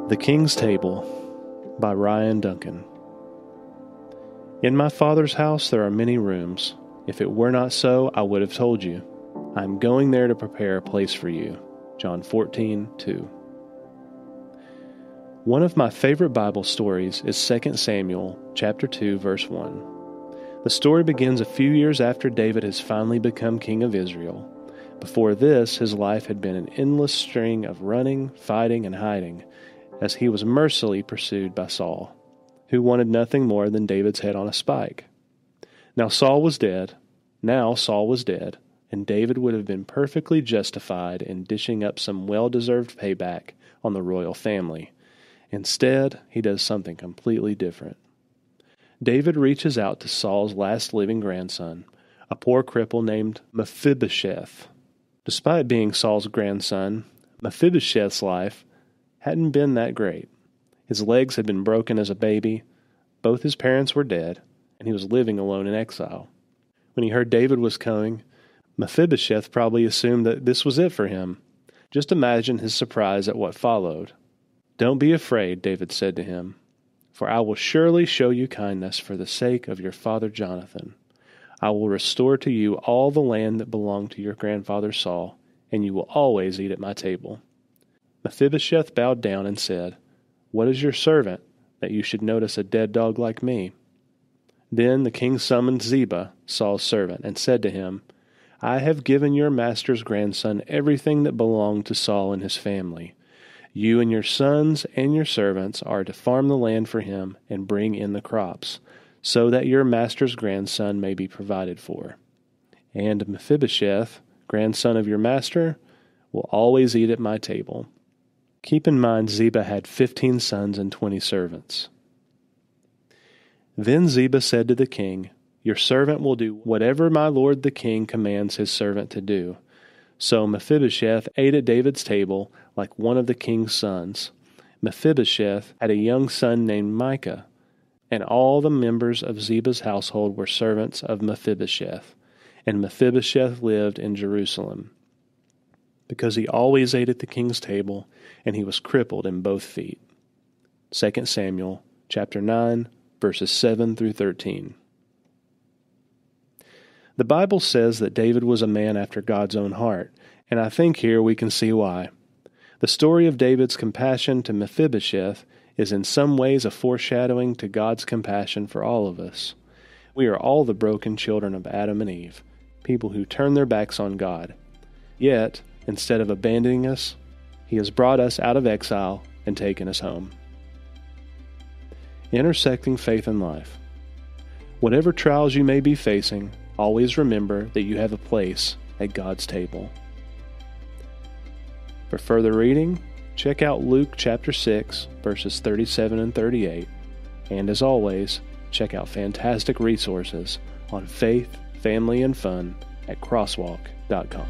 The King's Table by Ryan Duncan. In my Father's house there are many rooms. If it were not so, I would have told you. I am going there to prepare a place for you. John 14:2. One of my favorite Bible stories is 2 Samuel chapter 2, verse 1. The story begins a few years after David has finally become king of Israel. Before this, his life had been an endless string of running, fighting, and hiding, as he was mercilessly pursued by Saul, who wanted nothing more than David's head on a spike. Now Saul was dead, and David would have been perfectly justified in dishing up some well-deserved payback on the royal family. Instead, he does something completely different. David reaches out to Saul's last living grandson, a poor cripple named Mephibosheth. Despite being Saul's grandson, Mephibosheth's life hadn't been that great. His legs had been broken as a baby, both his parents were dead, and he was living alone in exile. When he heard David was coming, Mephibosheth probably assumed that this was it for him. Just imagine his surprise at what followed. "Don't be afraid," David said to him, "for I will surely show you kindness for the sake of your father Jonathan. I will restore to you all the land that belonged to your grandfather Saul, and you will always eat at my table." Mephibosheth bowed down and said, "What is your servant, that you should notice a dead dog like me?" Then the king summoned Ziba, Saul's servant, and said to him, "I have given your master's grandson everything that belonged to Saul and his family. You and your sons and your servants are to farm the land for him and bring in the crops, so that your master's grandson may be provided for. And Mephibosheth, grandson of your master, will always eat at my table." Keep in mind Ziba had 15 sons and 20 servants. Then Ziba said to the king, "Your servant will do whatever my lord the king commands his servant to do." So Mephibosheth ate at David's table like one of the king's sons. Mephibosheth had a young son named Micah, and all the members of Ziba's household were servants of Mephibosheth. And Mephibosheth lived in Jerusalem, because he always ate at the king's table, and he was crippled in both feet. 2 Samuel chapter 9, verses 7 through 13. The Bible says that David was a man after God's own heart, and I think here we can see why. The story of David's compassion to Mephibosheth is in some ways a foreshadowing to God's compassion for all of us. We are all the broken children of Adam and Eve, people who turn their backs on God. Yet, instead of abandoning us, He has brought us out of exile and taken us home. Intersecting faith and life. Whatever trials you may be facing, always remember that you have a place at God's table. For further reading, check out Luke chapter 6, verses 37 and 38. And as always, check out fantastic resources on faith, family, and fun at crosswalk.com.